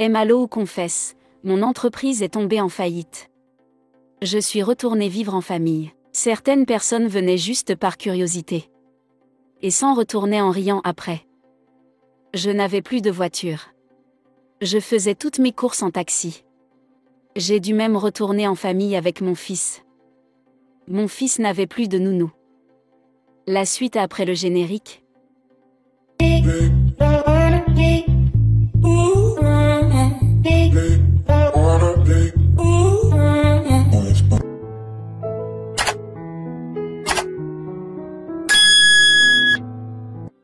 Emma Lou confesse, mon entreprise est tombée en faillite. Je suis retournée vivre en famille. Certaines personnes venaient juste par curiosité. Et s'en retournaient en riant après. Je n'avais plus de voiture. Je faisais toutes mes courses en taxi. J'ai dû même retourner en famille avec mon fils. Mon fils n'avait plus de nounou. La suite après le générique.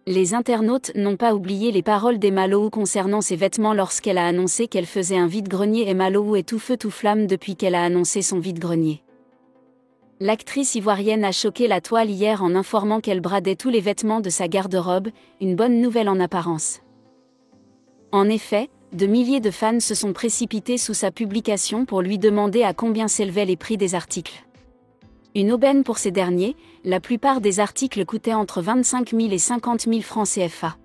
Les internautes n'ont pas oublié les paroles d'Emma Lou concernant ses vêtements lorsqu'elle a annoncé qu'elle faisait un vide-grenier. Emma Lou est tout feu tout flamme depuis qu'elle a annoncé son vide-grenier. L'actrice ivoirienne a choqué la toile hier en informant qu'elle bradait tous les vêtements de sa garde-robe, une bonne nouvelle en apparence. En effet, de milliers de fans se sont précipités sous sa publication pour lui demander à combien s'élevaient les prix des articles. Une aubaine pour ces derniers, la plupart des articles coûtaient entre 25 000 et 50 000 francs CFA.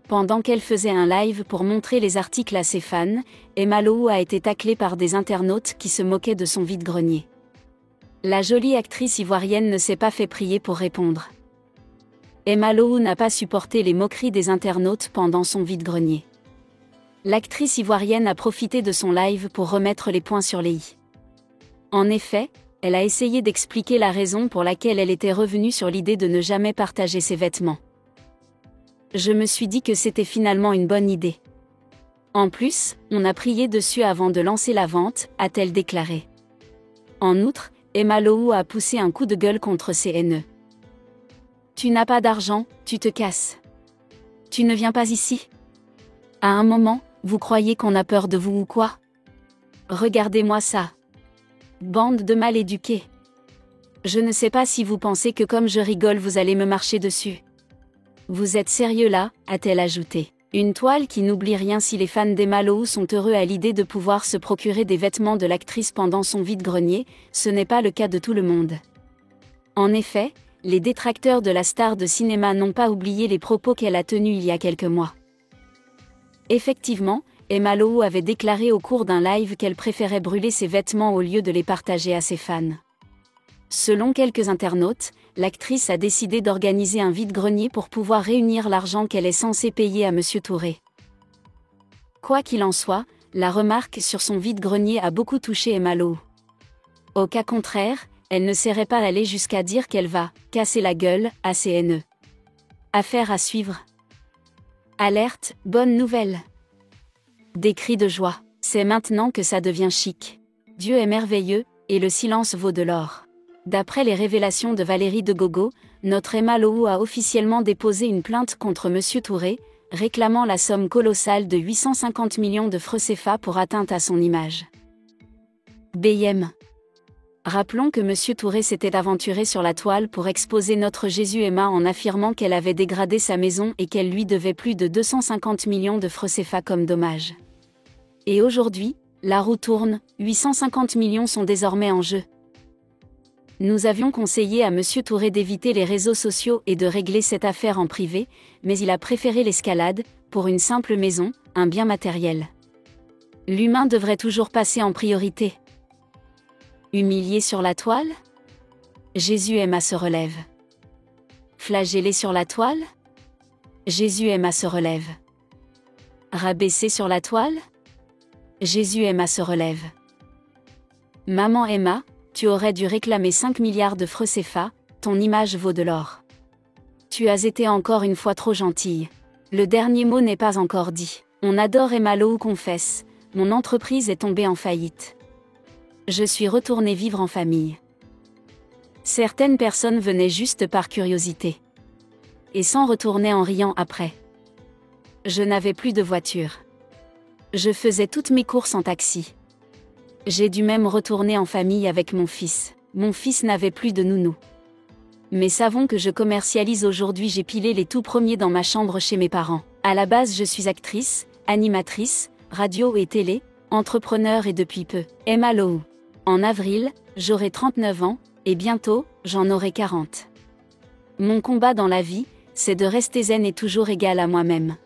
Pendant qu'elle faisait un live pour montrer les articles à ses fans, Emma Lou a été taclée par des internautes qui se moquaient de son vide-grenier. La jolie actrice ivoirienne ne s'est pas fait prier pour répondre. Emma Lou n'a pas supporté les moqueries des internautes pendant son vide-grenier. L'actrice ivoirienne a profité de son live pour remettre les points sur les i. En effet, elle a essayé d'expliquer la raison pour laquelle elle était revenue sur l'idée de ne jamais partager ses vêtements. Je me suis dit que c'était finalement une bonne idée. En plus, on a prié dessus avant de lancer la vente, a-t-elle déclaré. En outre, Emma Lou a poussé un coup de gueule contre ses haineux. Tu n'as pas d'argent, tu te casses. Tu ne viens pas ici. À un moment, vous croyez qu'on a peur de vous ou quoi? Regardez-moi ça. Bande de mal éduqués. Je ne sais pas si vous pensez que comme je rigole vous allez me marcher dessus. Vous êtes sérieux là, a-t-elle ajouté. Une toile qui n'oublie rien. Si les fans d'Emma Lou sont heureux à l'idée de pouvoir se procurer des vêtements de l'actrice pendant son vide-grenier, ce n'est pas le cas de tout le monde. En effet, les détracteurs de la star de cinéma n'ont pas oublié les propos qu'elle a tenus il y a quelques mois. Effectivement, Emma Lou avait déclaré au cours d'un live qu'elle préférait brûler ses vêtements au lieu de les partager à ses fans. Selon quelques internautes, l'actrice a décidé d'organiser un vide-grenier pour pouvoir réunir l'argent qu'elle est censée payer à Monsieur Touré. Quoi qu'il en soit, la remarque sur son vide-grenier a beaucoup touché Emma Lou. Au cas contraire, elle ne serait pas allée jusqu'à dire qu'elle va « casser la gueule » à ses haineux. Affaire à suivre. Alerte, bonne nouvelle. Des cris de joie. C'est maintenant que ça devient chic. Dieu est merveilleux, et le silence vaut de l'or. D'après les révélations de Valérie de Gogo, notre Emma Lou a officiellement déposé une plainte contre Monsieur Touré, réclamant la somme colossale de 850 millions de francs CFA pour atteinte à son image. BM. Rappelons que Monsieur Touré s'était aventuré sur la toile pour exposer notre Jésus Emma en affirmant qu'elle avait dégradé sa maison et qu'elle lui devait plus de 250 millions de francs CFA comme dommage. Et aujourd'hui, la roue tourne, 850 millions sont désormais en jeu. Nous avions conseillé à Monsieur Touré d'éviter les réseaux sociaux et de régler cette affaire en privé, mais il a préféré l'escalade, pour une simple maison, un bien matériel. L'humain devrait toujours passer en priorité. Humilié sur la toile? Jésus Emma se relève. Flagellé sur la toile? Jésus Emma se relève. Rabaissé sur la toile? Jésus Emma se relève. Maman Emma, tu aurais dû réclamer 5 milliards de francs CFA, ton image vaut de l'or. Tu as été encore une fois trop gentille. Le dernier mot n'est pas encore dit. On adore Emma Lou confesse, mon entreprise est tombée en faillite. Je suis retournée vivre en famille. Certaines personnes venaient juste par curiosité. Et s'en retournaient en riant après. Je n'avais plus de voiture. Je faisais toutes mes courses en taxi. J'ai dû même retourner en famille avec mon fils. Mon fils n'avait plus de nounou. Mes savons que je commercialise aujourd'hui, j'ai pilé les tout premiers dans ma chambre chez mes parents. À la base, je suis actrice, animatrice, radio et télé, entrepreneur et depuis peu, Emma Lou. En avril, j'aurai 39 ans, et bientôt, j'en aurai 40. Mon combat dans la vie, c'est de rester zen et toujours égal à moi-même.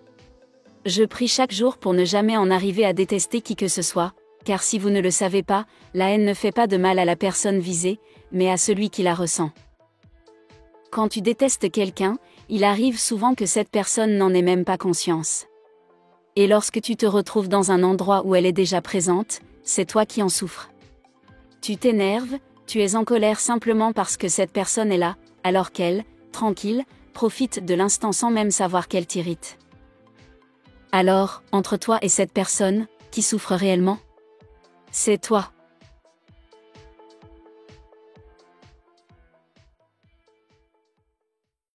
Je prie chaque jour pour ne jamais en arriver à détester qui que ce soit, car si vous ne le savez pas, la haine ne fait pas de mal à la personne visée, mais à celui qui la ressent. Quand tu détestes quelqu'un, il arrive souvent que cette personne n'en ait même pas conscience. Et lorsque tu te retrouves dans un endroit où elle est déjà présente, c'est toi qui en souffres. Tu t'énerves, tu es en colère simplement parce que cette personne est là, alors qu'elle, tranquille, profite de l'instant sans même savoir qu'elle t'irrite. Alors, entre toi et cette personne, qui souffre réellement ? C'est toi.